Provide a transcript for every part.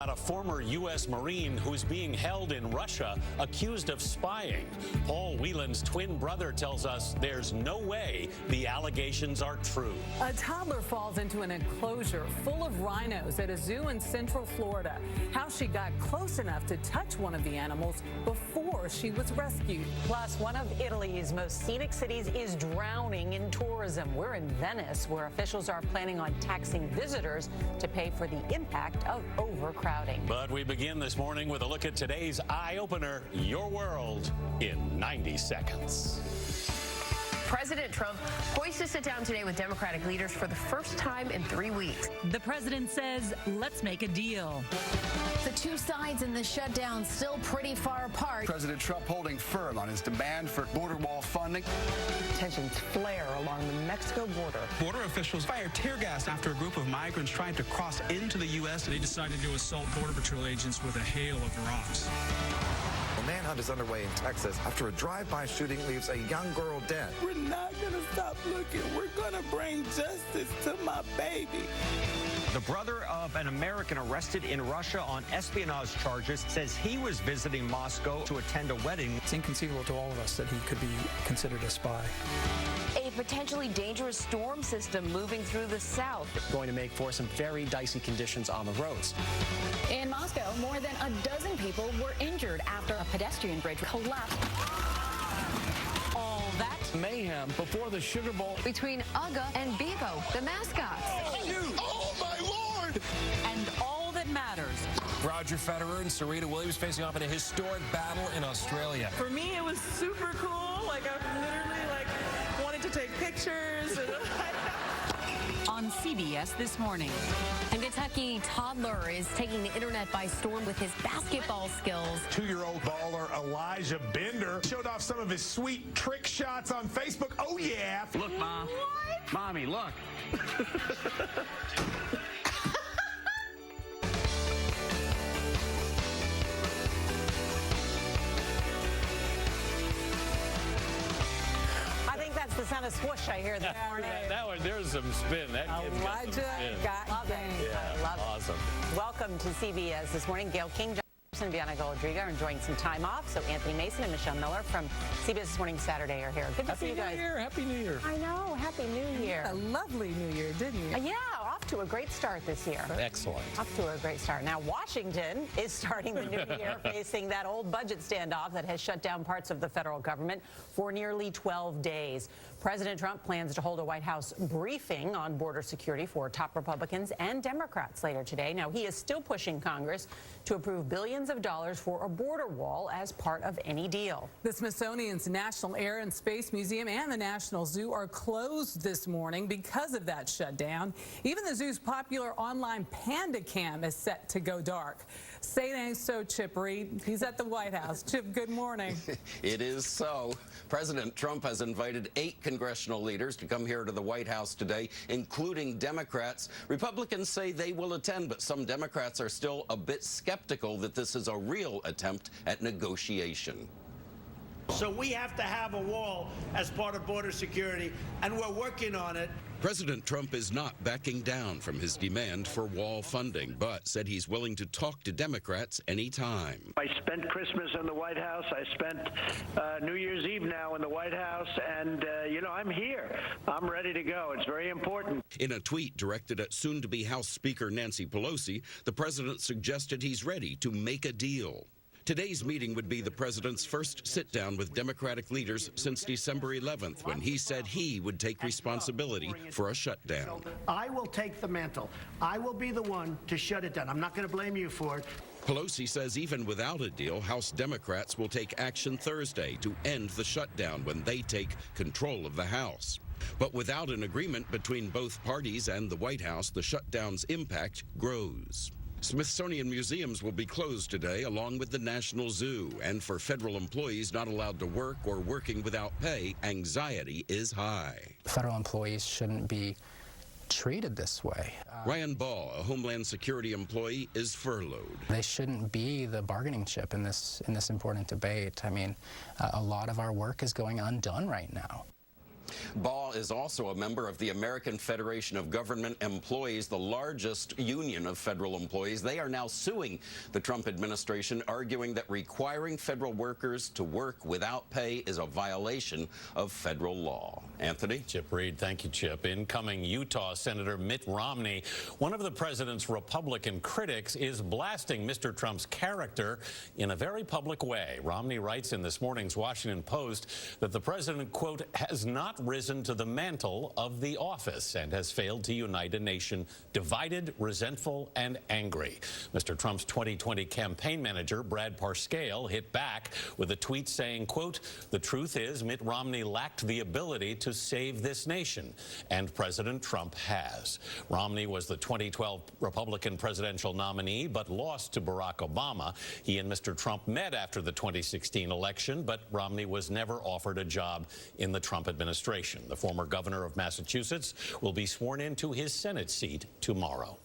A former U.S. Marine who's being held in Russia accused of spying. Paul Whelan's twin brother tells us there's no way the allegations are true. A toddler falls into an enclosure full of rhinos at a zoo in Central Florida. How she got close enough to touch one of the animals before she was rescued. Plus, one of Italy's most scenic cities is drowning in tourism. We're in Venice, where officials are planning on taxing visitors to pay for the impact of overcrowding. But we begin this morning with a look at today's eye-opener, your world in 90 seconds. President Trump poised to sit down today with Democratic leaders for the first time in 3 weeks. The president says, let's make a deal. The two sides in the shutdown still pretty far apart. President Trump holding firm on his demand for border wall funding. Tensions flare along the Mexico border. Border officials fired tear gas after a group of migrants tried to cross into the U.S. They decided to assault Border Patrol agents with a hail of rocks. A manhunt is underway in Texas after a drive-by shooting leaves a young girl dead. We're not going to stop looking. We're going to bring justice to my baby. The brother of an American arrested in Russia on espionage charges says he was visiting Moscow to attend a wedding. It's inconceivable to all of us that he could be considered a spy. A potentially dangerous storm system moving through the south. Going to make for some very dicey conditions on the roads. In Moscow, more than a dozen people were injured after a pedestrian bridge collapsed. All that mayhem before the Sugar Bowl. Between Uga and Bebo, the mascots. Oh, my Lord! and all that matters. Roger Federer and Serena Williams facing off in a historic battle in Australia. For me, it was super cool. Like, I literally, wanted to take pictures. On CBS This Morning. A Kentucky toddler is taking the internet by storm with his basketball skills. 2-year-old baller Elijah Bender showed off some of his sweet trick shots on Facebook. Oh, yeah. Look, Mom. What? Mommy, look. The sound of swoosh I hear this morning. There's some spin. That kid's got some spin. Love it. Yeah, I love awesome. It. Welcome to CBS This Morning. Gail King, John Bianca Goldriga are enjoying some time off. So Anthony Mason and Michelle Miller from CBS This Morning Saturday are here. Good to see you guys. Happy New Year. I know. Happy New Year. A lovely New Year, didn't you? Yeah, off to a great start this year. Excellent. Off to a great start. Now, Washington is starting the new year facing that old budget standoff that has shut down parts of the federal government for nearly 12 days. President Trump plans to hold a White House briefing on border security for top Republicans and Democrats later today. Now, he is still pushing Congress to approve billions of dollars for a border wall as part of any deal. The Smithsonian's National Air and Space Museum and the National Zoo are closed this morning because of that shutdown. Even the zoo's popular online panda cam is set to go dark. Say it ain't so, Chip Reed. He's at the White House. Chip, good morning. It is so. President Trump has invited 8 congressional leaders to come here to the White House today, including Democrats. Republicans say they will attend, but some Democrats are still a bit skeptical that this is a real attempt at negotiation. So we have to have a wall as part of border security, and we're working on it. President Trump is not backing down from his demand for wall funding, but said he's willing to talk to Democrats anytime. I spent Christmas in the White House. I spent New Year's Eve now in the White House, and, I'm here. I'm ready to go. It's very important. In a tweet directed at soon-to-be House Speaker Nancy Pelosi, the president suggested he's ready to make a deal. Today's meeting would be the president's first sit-down with Democratic leaders since December 11th, when he said he would take responsibility for a shutdown. I will take the mantle. I will be the one to shut it down. I'm not going to blame you for it. Pelosi says even without a deal, House Democrats will take action Thursday to end the shutdown when they take control of the House. But without an agreement between both parties and the White House, the shutdown's impact grows. Smithsonian museums will be closed today, along with the National Zoo. And for federal employees not allowed to work or working without pay, anxiety is high. Federal employees shouldn't be treated this way. Ryan Ball, a Homeland Security employee, is furloughed. They shouldn't be the bargaining chip in this important debate. I mean, a lot of our work is going undone right now. Baugh is also a member of the American Federation of Government Employees, the largest union of federal employees. They are now suing the Trump administration, arguing that requiring federal workers to work without pay is a violation of federal law. Anthony? Chip Reed, thank you, Chip. Incoming Utah Senator Mitt Romney, one of the president's Republican critics, is blasting Mr. Trump's character in a very public way. Romney writes in this morning's Washington Post that the president, quote, has not risen to the mantle of the office and has failed to unite a nation divided, resentful, and angry. Mr. Trump's 2020 campaign manager, Brad Parscale, hit back with a tweet saying, quote, the truth is Mitt Romney lacked the ability to save this nation, and President Trump has. Romney was the 2012 Republican presidential nominee, but lost to Barack Obama. He and Mr. Trump met after the 2016 election, but Romney was never offered a job in the Trump administration. The former governor of Massachusetts will be sworn into his Senate seat tomorrow.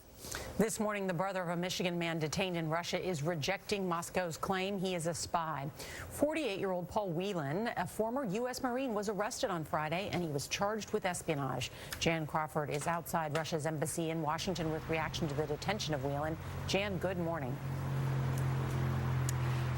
This morning, the brother of a Michigan man detained in Russia is rejecting Moscow's claim he is a spy. 48-year-old Paul Whelan, a former U.S. Marine, was arrested on Friday, and he was charged with espionage. Jan Crawford is outside Russia's embassy in Washington with reaction to the detention of Whelan. Jan, good morning.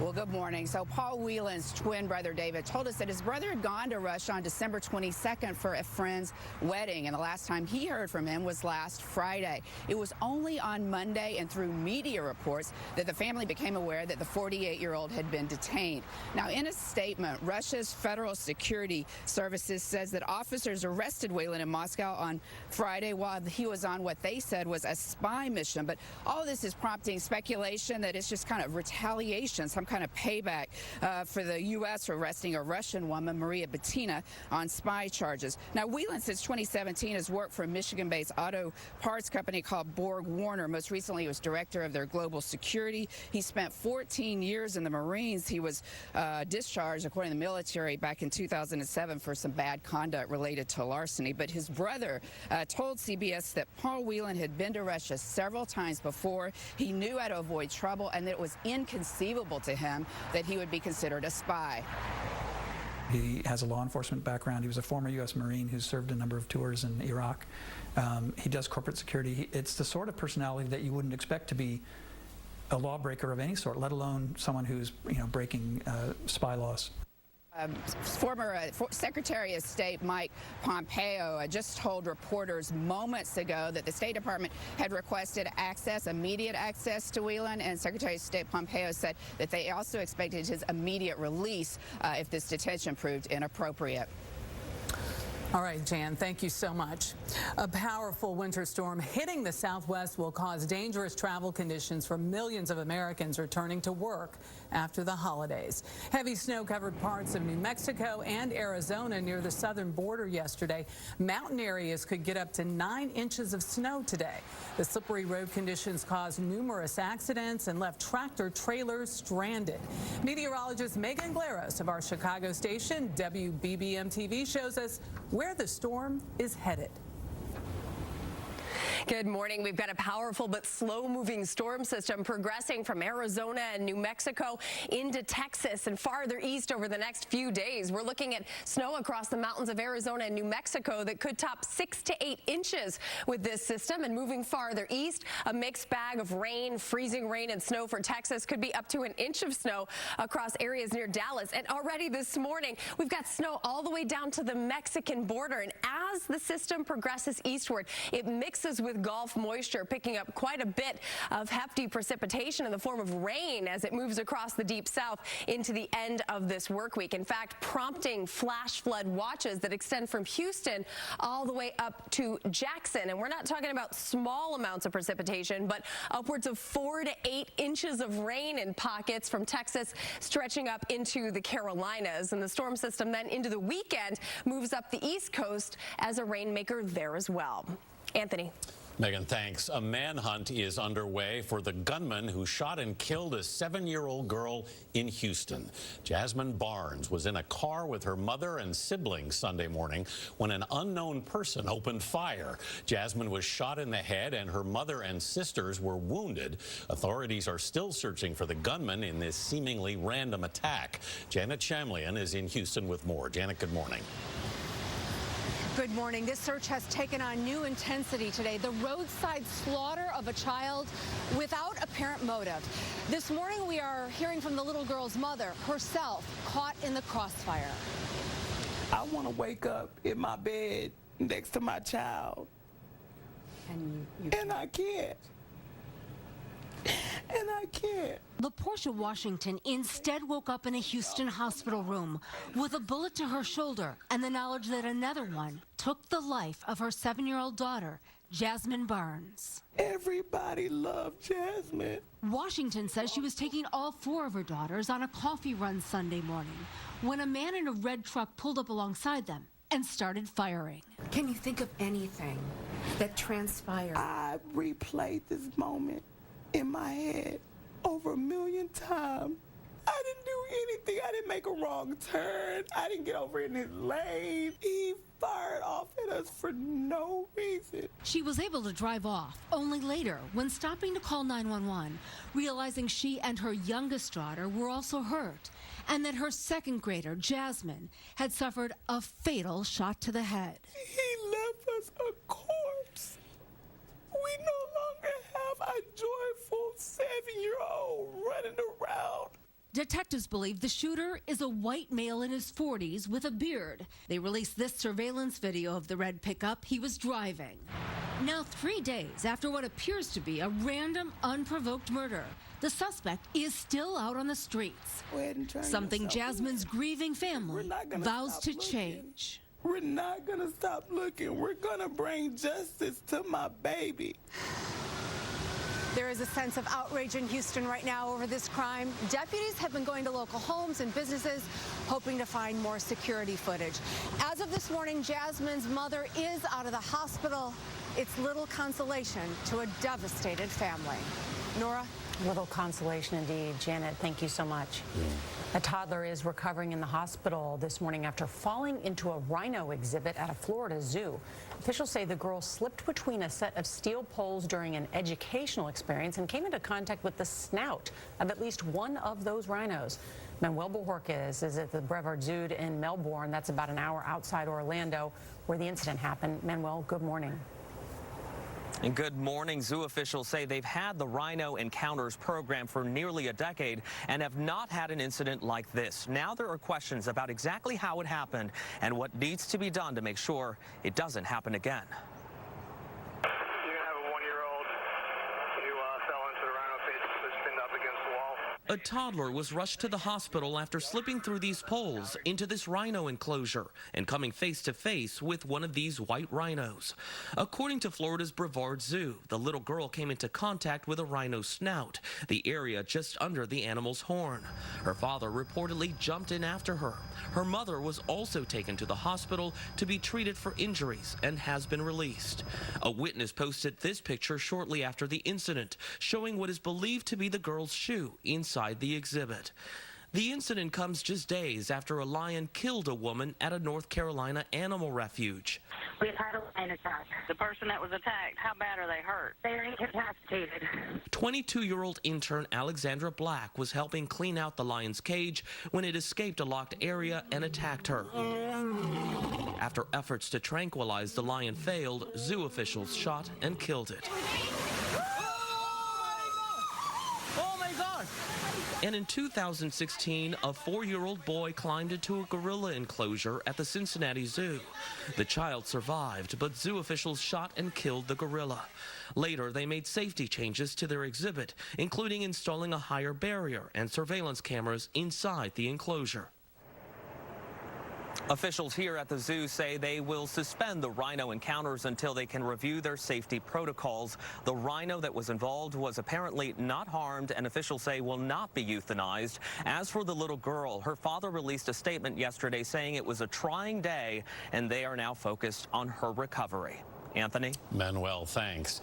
Well, good morning. So Paul Whelan's twin brother David told us that his brother had gone to Russia on December 22nd for a friend's wedding, and the last time he heard from him was last Friday. It was only on Monday and through media reports that the family became aware that the 48-year-old had been detained. Now, in a statement, Russia's Federal Security Services says that officers arrested Whelan in Moscow on Friday while he was on what they said was a spy mission. But all of this is prompting speculation that it's just kind of retaliation, some kind of payback for the U.S. for arresting a Russian woman, Maria Butina, on spy charges. Now, Whelan, since 2017, has worked for a Michigan-based auto parts company called Borg Warner. Most recently, he was director of their global security. He spent 14 years in the Marines. He was discharged, according to the military, back in 2007 for some bad conduct related to larceny. But his brother told CBS that Paul Whelan had been to Russia several times before. He knew how to avoid trouble, and that it was inconceivable to him that he would be considered a spy. He has a law enforcement background. He was a former U.S. Marine who served a number of tours in Iraq. He does corporate security. It's the sort of personality that you wouldn't expect to be a lawbreaker of any sort, let alone someone who's breaking spy laws. Former Secretary of State Mike Pompeo just told reporters moments ago that the State Department had requested immediate access to Whelan, and Secretary of State Pompeo said that they also expected his immediate release if this detention proved inappropriate. All right, Jan, thank you so much. A powerful winter storm hitting the Southwest will cause dangerous travel conditions for millions of Americans returning to work after the holidays. Heavy snow covered parts of New Mexico and Arizona near the southern border yesterday. Mountain areas could get up to 9 inches of snow today. The slippery road conditions caused numerous accidents and left tractor trailers stranded. Meteorologist Megan Glaros of our Chicago station, WBBM-TV, shows us where the storm is headed. Good morning. We've got a powerful but slow-moving storm system progressing from Arizona and New Mexico into Texas and farther east over the next few days. We're looking at snow across the mountains of Arizona and New Mexico that could top 6 to 8 inches with this system. And moving farther east, a mixed bag of rain, freezing rain and snow for Texas could be up to 1 inch of snow across areas near Dallas. And already this morning, we've got snow all the way down to the Mexican border. And as the system progresses eastward, it mixes with Gulf moisture, picking up quite a bit of hefty precipitation in the form of rain as it moves across the deep south into the end of this work week. In fact, prompting flash flood watches that extend from Houston all the way up to Jackson. And we're not talking about small amounts of precipitation, but upwards of 4 to 8 inches of rain in pockets from Texas stretching up into the Carolinas. And the storm system then into the weekend moves up the East Coast as a rainmaker there as well. Anthony. Megan, thanks. A manhunt is underway for the gunman who shot and killed a 7-year-old girl in Houston. Jasmine Barnes was in a car with her mother and siblings Sunday morning when an unknown person opened fire. Jasmine was shot in the head and her mother and sisters were wounded. Authorities are still searching for the gunman in this seemingly random attack. Janet Shamlian is in Houston with more. Janet, good morning. Good morning. This search has taken on new intensity today. The roadside slaughter of a child without apparent motive. This morning we are hearing from the little girl's mother, herself caught in the crossfire. I want to wake up in my bed next to my child. And I can't. And I can't. LaPortia Washington instead woke up in a Houston hospital room with a bullet to her shoulder and the knowledge that another one took the life of her 7-year-old daughter, Jasmine Barnes. Everybody loved Jasmine. Washington says she was taking all 4 of her daughters on a coffee run Sunday morning when a man in a red truck pulled up alongside them and started firing. Can you think of anything that transpired? I replayed this moment in my head over 1 million times. I didn't do anything. I didn't make a wrong turn. I didn't get over in his lane. He fired off at us for no reason. She was able to drive off only later when stopping to call 911, realizing she and her youngest daughter were also hurt and that her 2nd grader, Jasmine, had suffered a fatal shot to the head. He left us a corpse. We no longer have a joyful 7-year-old running around. Detectives believe the shooter is a white male in his 40s with a beard. They released this surveillance video of the red pickup he was driving. Now, 3 days after what appears to be a random, unprovoked murder, the suspect is still out on the streets. Something Jasmine's grieving family vows to change. We're not gonna stop looking. We're gonna bring justice to my baby. There is a sense of outrage in Houston right now over this crime. Deputies have been going to local homes and businesses hoping to find more security footage. As of this morning, Jasmine's mother is out of the hospital. It's little consolation to a devastated family. Nora? Little consolation indeed. Janet, thank you so much. A toddler is recovering in the hospital this morning after falling into a rhino exhibit at a Florida zoo. Officials say the girl slipped between a set of steel poles during an educational experience and came into contact with the snout of at least one of those rhinos. Manuel Bojorquez is at the Brevard Zoo in Melbourne. That's about an hour outside Orlando where the incident happened. Manuel, good morning. And good morning. Zoo officials say they've had the Rhino Encounters program for nearly a decade and have not had an incident like this. Now there are questions about exactly how it happened and what needs to be done to make sure it doesn't happen again. You're going to have a 1-year-old who fell into the rhino cage that's pinned up against the wall. A toddler was rushed to the hospital after slipping through these poles into this rhino enclosure and coming face to face with one of these white rhinos. According to Florida's Brevard Zoo, the little girl came into contact with a rhino snout, the area just under the animal's horn. Her father reportedly jumped in after her. Her mother was also taken to the hospital to be treated for injuries and has been released. A witness posted this picture shortly after the incident, showing what is believed to be the girl's shoe inside the exhibit. The incident comes just days after a lion killed a woman at a North Carolina animal refuge. We've had a lion attack. The person that was attacked, how bad are they hurt? They are incapacitated. 22-year-old intern Alexandra Black was helping clean out the lion's cage when it escaped a locked area and attacked her. After efforts to tranquilize the lion failed, zoo officials shot and killed it. And in 2016, a 4-year-old boy climbed into a gorilla enclosure at the Cincinnati Zoo. The child survived, but zoo officials shot and killed the gorilla. Later, they made safety changes to their exhibit, including installing a higher barrier and surveillance cameras inside the enclosure. Officials here at the zoo say they will suspend the Rhino Encounters until they can review their safety protocols. The rhino that was involved was apparently not harmed, and officials say will not be euthanized. As for the little girl, her father released a statement yesterday saying it was a trying day and they are now focused on her recovery. Anthony? Manuel, thanks.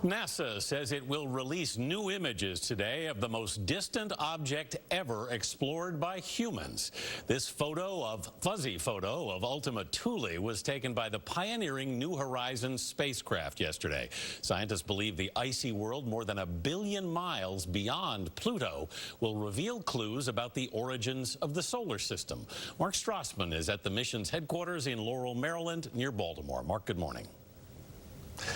NASA says it will release new images today of the most distant object ever explored by humans. This fuzzy photo of Ultima Thule was taken by the pioneering New Horizons spacecraft yesterday. Scientists believe the icy world more than 1 billion miles beyond Pluto will reveal clues about the origins of the solar system. Mark Strassman is at the mission's headquarters in Laurel, Maryland, near Baltimore. Mark, good morning.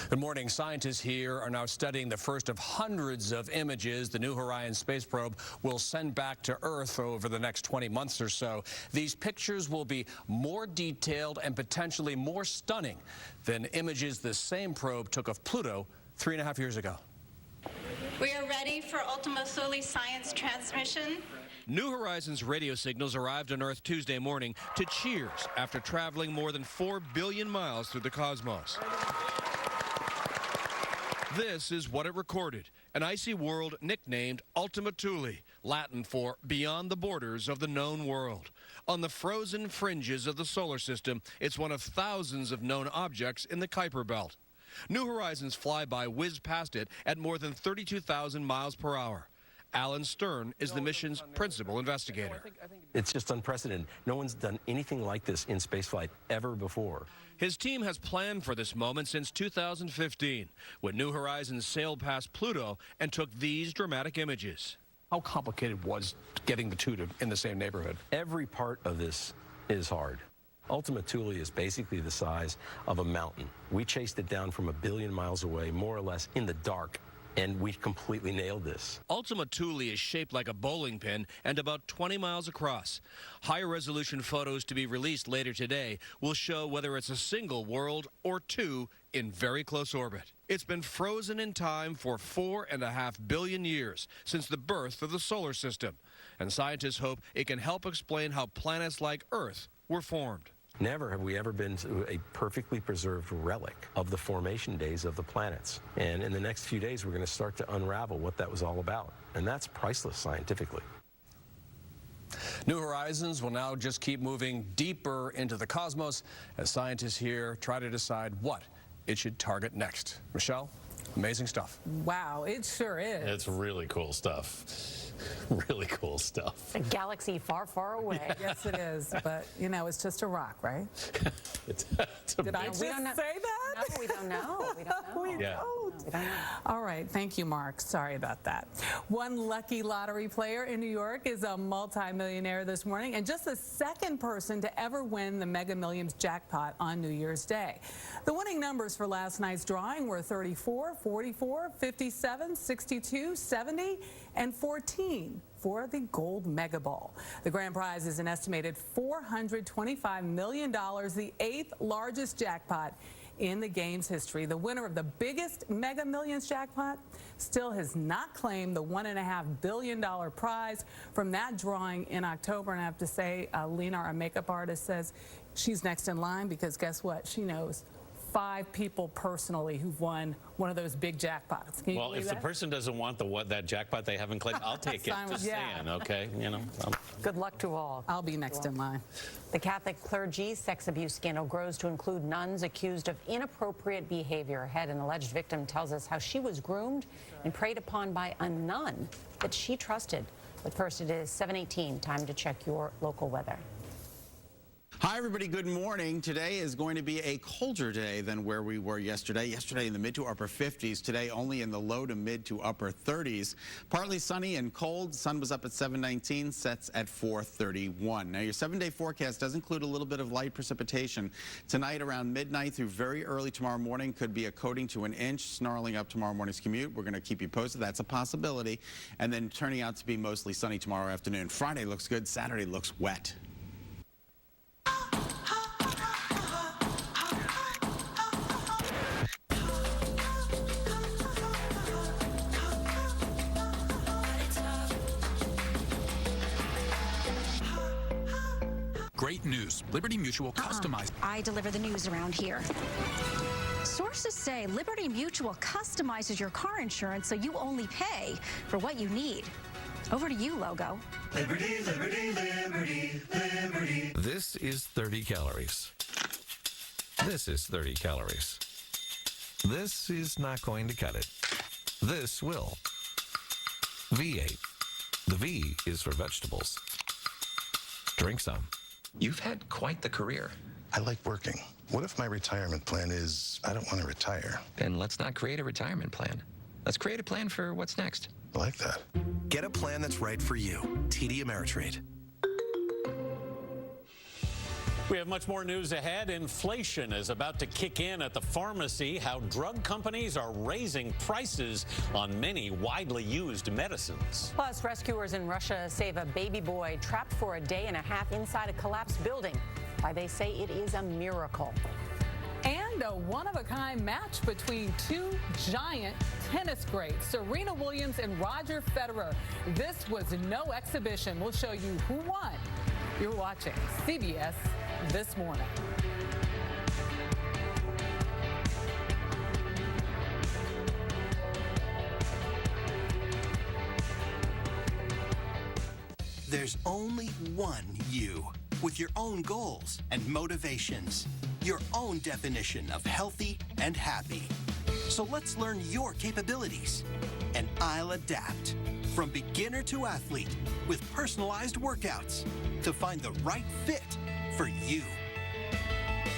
Good morning. Scientists here are now studying the first of hundreds of images the New Horizons space probe will send back to Earth over the next 20 months or so. These pictures will be more detailed and potentially more stunning than images the same probe took of Pluto 3.5 years ago. We are ready for Ultima Thule science transmission. New Horizons radio signals arrived on Earth Tuesday morning to cheers after traveling more than 4 billion miles through the cosmos. This is what it recorded, an icy world nicknamed Ultima Thule, Latin for beyond the borders of the known world. On the frozen fringes of the solar system, it's one of thousands of known objects in the Kuiper Belt. New Horizons flyby whizzed past it at more than 32,000 miles per hour. Alan Stern is the mission's principal investigator. It's just unprecedented. No one's done anything like this in spaceflight ever before. His team has planned for this moment since 2015, when New Horizons sailed past Pluto and took these dramatic images. How complicated was getting the two in the same neighborhood? Every part of this is hard. Ultima Thule is basically the size of a mountain. We chased it down from 1 billion miles away, more or less in the dark, and we completely nailed this. Ultima Thule is shaped like a bowling pin and about 20 miles across. Higher resolution photos to be released later today will show whether it's a single world or two in very close orbit. It's been frozen in time for 4.5 billion years since the birth of the solar system, and scientists hope it can help explain how planets like Earth were formed. Never have we ever been to a perfectly preserved relic of the formation days of the planets. And in the next few days, we're going to start to unravel what that was all about. And that's priceless scientifically. New Horizons will now just keep moving deeper into the cosmos as scientists here try to decide what it should target next. Michelle, amazing stuff. Wow, it sure is. It's really cool stuff. Really cool stuff. A galaxy far, far away. Yes, it is. But, you know, it's just a rock, right? It's a Did I just say that? No, we don't know. We don't know. We don't. All right. Thank you, Mark. Sorry about that. One lucky lottery player in New York is a multimillionaire this morning and just the second person to ever win the Mega Millions jackpot on New Year's Day. The winning numbers for last night's drawing were 34, 44, 57, 62, 70, and 14 for the Gold Mega Ball. The grand prize is an estimated $425 million, the 8th largest jackpot in the game's history. The winner of the biggest Mega Millions jackpot still has not claimed the $1.5 billion prize from that drawing in October. And I have to say, Lena, our makeup artist, says she's next in line because guess what? She knows 5 people personally who've won one of those big jackpots. Can you well, if that? the person doesn't want that jackpot they haven't claimed, I'll take it. Just saying, okay? You know. Good luck to all. I'll be next in line. The Catholic clergy's sex abuse scandal grows to include nuns accused of inappropriate behavior. Ahead, an alleged victim tells us how she was groomed and preyed upon by a nun that she trusted. But first, it is 7:18. Time to check your local weather. Hi, everybody. Good morning. Today is going to be a colder day than where we were yesterday. Yesterday in the mid to upper 50s. Today only in the low to mid to upper 30s. Partly sunny and cold. Sun was up at 7:19, sets at 4:31. Now, your 7-day forecast does include a little bit of light precipitation. Tonight around midnight through very early tomorrow morning could be a coating to an inch, snarling up tomorrow morning's commute. We're going to keep you posted. That's a possibility. And then turning out to be mostly sunny tomorrow afternoon. Friday looks good. Saturday looks wet. Great news. Liberty Mutual customized. I deliver the news around here. Sources say Liberty Mutual customizes your car insurance so you only pay for what you need. Over to you, Logo. Liberty, liberty, liberty, liberty. This is 30 calories. This is 30 calories. This is not going to cut it. This will. V8. The V is for vegetables. Drink some. You've had quite the career. I like working. What if my retirement plan is I don't want to retire? Then let's not create a retirement plan. Let's create a plan for what's next. I like that. Get a plan that's right for you. TD Ameritrade. We have much more news ahead. Inflation is about to kick in at the pharmacy. How drug companies are raising prices on many widely used medicines. Plus, rescuers in Russia save a baby boy trapped for a day and a half inside a collapsed building. Why they say it is a miracle. And a one-of-a-kind match between two giant tennis greats, Serena Williams and Roger Federer. This was no exhibition. We'll show you who won. You're watching CBS This Morning. There's only one you, with your own goals and motivations, your own definition of healthy and happy. So let's learn your capabilities, and I'll adapt. From beginner to athlete, with personalized workouts, to find the right fit for you.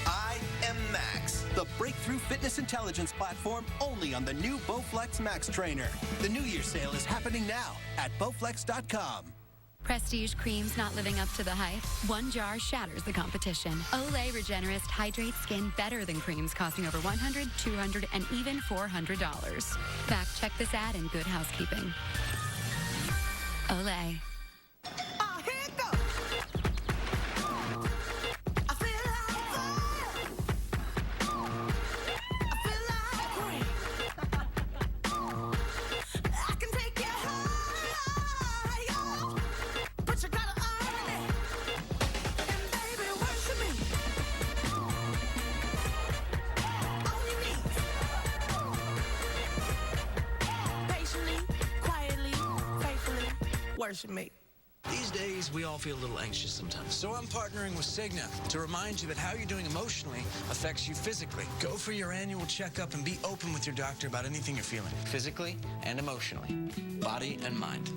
I am Max, the breakthrough fitness intelligence platform only on the new Bowflex Max Trainer. The New Year sale is happening now at Bowflex.com. Prestige creams not living up to the hype? One jar shatters the competition. Olay Regenerist hydrates skin better than creams costing over $100, $200, and even $400. Fact check this ad in Good Housekeeping. Olay. Worship me. These days, we all feel a little anxious sometimes. So I'm partnering with Cigna to remind you that how you're doing emotionally affects you physically. Go for your annual checkup and be open with your doctor about anything you're feeling, physically and emotionally, body and mind.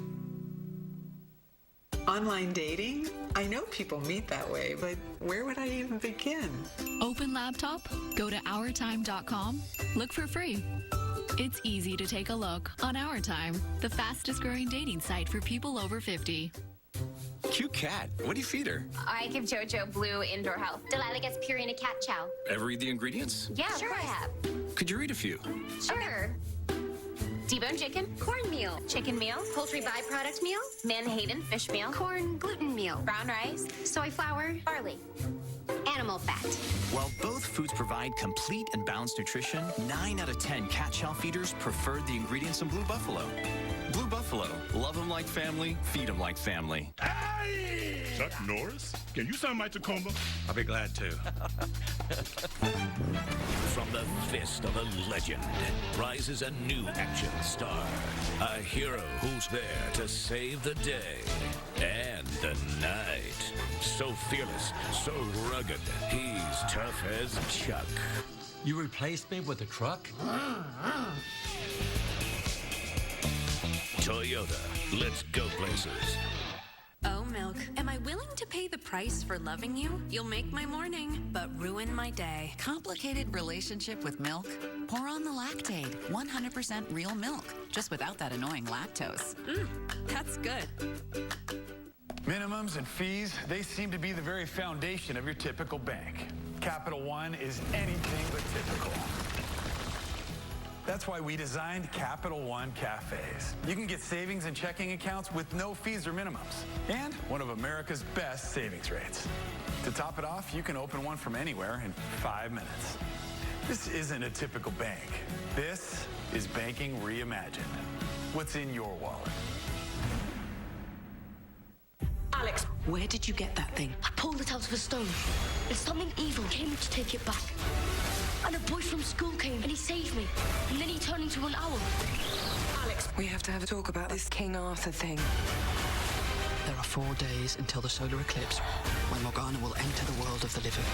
Online dating? I know people meet that way, but where would I even begin? Open laptop? Go to OurTime.com. Look for free. It's easy to take a look on Our Time, the fastest growing dating site for people over 50. Cute cat. What do you feed her? I give JoJo Blue Indoor Health. Delilah gets Purina Cat Chow. Ever read the ingredients? Yeah, sure I have. Could you read a few? Sure. Debone chicken, cornmeal, chicken meal, poultry byproduct meal, Menhaden fish meal, corn gluten meal, brown rice, soy flour, barley, animal fat. While both foods provide complete and balanced nutrition, 9 out of 10 cat chow feeders preferred the ingredients in Blue Buffalo. Blue Buffalo. Love them like family, feed them like family. Hey! Chuck Norris? Can you sign my Tacoma? I'll be glad to. From the fist of a legend rises a new action star. A hero who's there to save the day and the night. So fearless, so rugged, he's tough as Chuck. You replaced me with a truck? Toyota, let's go places. Oh, Milk, am I willing to pay the price for loving you? You'll make my morning, but ruin my day. Complicated relationship with milk? Pour on the Lactaid, 100% real milk, just without that annoying lactose. That's good. Minimums and fees, they seem to be the very foundation of your typical bank. Capital One is anything but typical. That's why we designed Capital One Cafes. You can get savings and checking accounts with no fees or minimums, and one of America's best savings rates. To top it off, you can open one from anywhere in 5 minutes. This isn't a typical bank. This is banking reimagined. What's in your wallet? Alex, where did you get that thing? I pulled it out of a stone, and something evil came to take it back. And a boy from school came, and he saved me. And then he turned into an owl. Alex, we have to have a talk about this King Arthur thing. There are 4 days until the solar eclipse, when Morgana will enter the world of the living.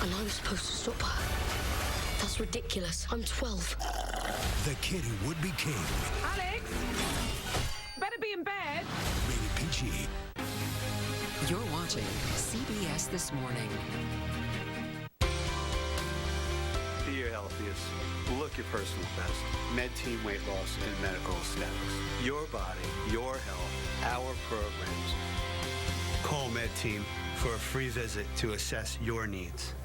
And I'm supposed to stop her. That's ridiculous. I'm 12. The kid who would be king. Alex, better be in bed. Rated PG. You're watching CBS This Morning. Be your healthiest. Look your personal best. MedTeam Weight Loss and Medical Aesthetics. Your body, your health, our programs. Call MedTeam for a free visit to assess your needs.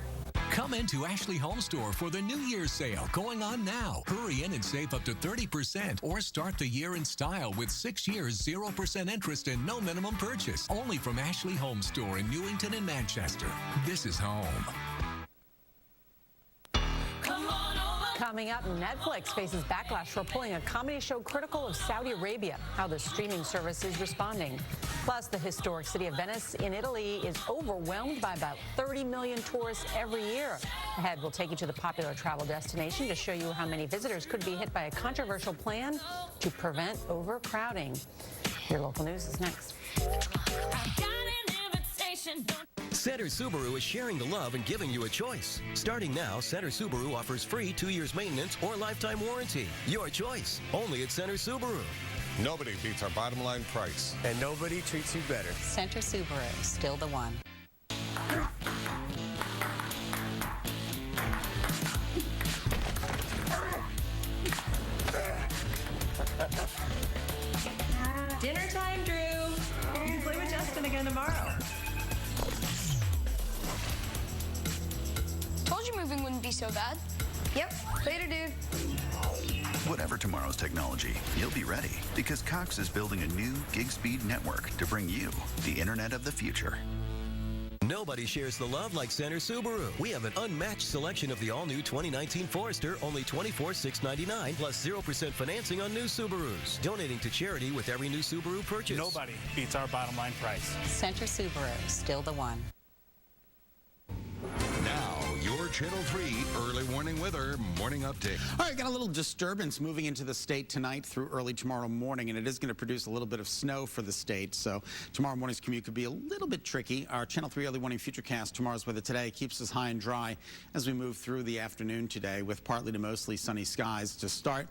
Come into Ashley Home Store for the New Year's sale going on now. Hurry in and save up to 30% or start the year in style with 6 years, 0% interest and no minimum purchase. Only from Ashley Home Store in Newington and Manchester. This is home. Coming up, Netflix faces backlash for pulling a comedy show critical of Saudi Arabia, how the streaming service is responding. Plus, the historic city of Venice in Italy is overwhelmed by about 30 million tourists every year. Ahead, we'll take you to the popular travel destination to show you how many visitors could be hit by a controversial plan to prevent overcrowding. Your local news is next. Center Subaru is sharing the love and giving you a choice. Starting now, Center Subaru offers free 2 years maintenance or lifetime warranty. Your choice, only at Center Subaru. Nobody beats our bottom line price. And nobody treats you better. Center Subaru, still the one. Dinner time, Drew. You can play with Justin again tomorrow. Told you moving wouldn't be so bad. Yep. Later, dude. Whatever tomorrow's technology, you'll be ready because Cox is building a new gig-speed network to bring you the internet of the future. Nobody shares the love like Center Subaru. We have an unmatched selection of the all-new 2019 Forester, only $24,699, plus 0% financing on new Subarus. Donating to charity with every new Subaru purchase. Nobody beats our bottom line price. Center Subaru, still the one. Now, your Channel 3 early warning weather morning update. All right, got a little disturbance moving into the state tonight through early tomorrow morning, and it is going to produce a little bit of snow for the state. So tomorrow morning's commute could be a little bit tricky. Our Channel 3 early warning futurecast, tomorrow's weather today, keeps us high and dry as we move through the afternoon today with partly to mostly sunny skies to start,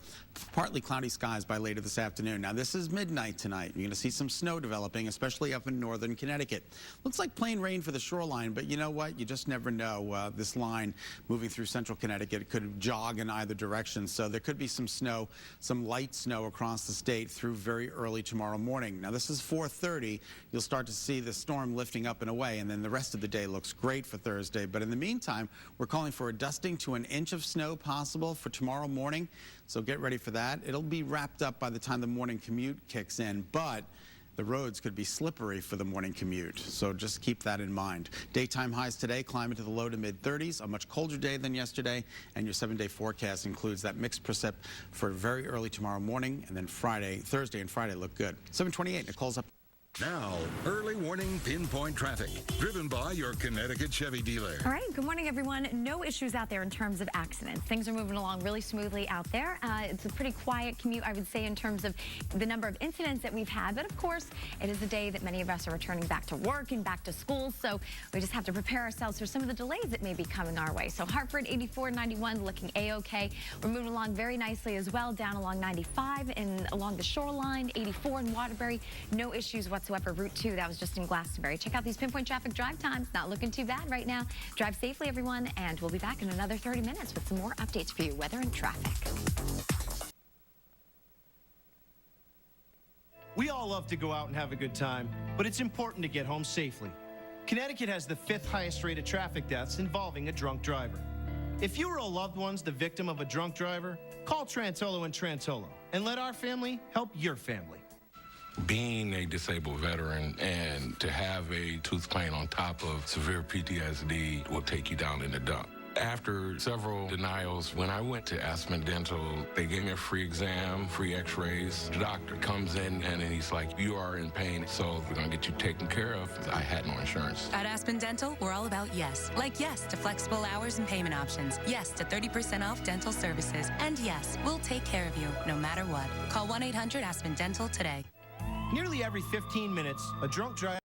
partly cloudy skies by later this afternoon. Now, this is midnight tonight. You're going to see some snow developing, especially up in northern Connecticut. Looks like plain rain for the shoreline, but you know what? You just never know. This line moving through central Connecticut could jog in either direction, so there could be some snow, some light snow across the state through very early tomorrow morning. Now, this is 4:30. You'll start to see the storm lifting up and away, and then the rest of the day looks great for Thursday. But in the meantime, we're calling for a dusting to an inch of snow possible for tomorrow morning, so get ready for that. It'll be wrapped up by the time the morning commute kicks in, but the roads could be slippery for the morning commute, so just keep that in mind. Daytime highs today climb into the low to mid-30s, a much colder day than yesterday, and your 7-day forecast includes that mixed precip for very early tomorrow morning, and then Thursday and Friday look good. 7:28, Nicole's up. Now, early warning pinpoint traffic, driven by your Connecticut Chevy dealer. All right, good morning, everyone. No issues out there in terms of accidents. Things are moving along really smoothly out there. It's a pretty quiet commute, I would say, in terms of the number of incidents that we've had. But of course, it is a day that many of us are returning back to work and back to school. So we just have to prepare ourselves for some of the delays that may be coming our way. So Hartford, 84-91, looking A-OK. We're moving along very nicely as well, down along 95 and along the shoreline, 84 in Waterbury. No issues whatsoever. Route 2, that was just in Glastonbury. Check out these pinpoint traffic drive times. Not looking too bad right now. Drive safely, everyone, and we'll be back in another 30 minutes with some more updates for you, weather and traffic. We all love to go out and have a good time, but it's important to get home safely. Connecticut has the 5th highest rate of traffic deaths involving a drunk driver. If you or a loved one's the victim of a drunk driver, call Trantolo and Trantolo and let our family help your family. Being a disabled veteran and to have a tooth pain on top of severe PTSD will take you down in the dump. After several denials, when I went to Aspen Dental, they gave me a free exam, free x-rays. The doctor comes in and he's like, you are in pain, so we're going to get you taken care of. I had no insurance. At Aspen Dental, we're all about yes. Like yes to flexible hours and payment options. Yes to 30% off dental services. And yes, we'll take care of you no matter what. Call 1-800-ASPEN-DENTAL today. Nearly every 15 minutes, a drunk driver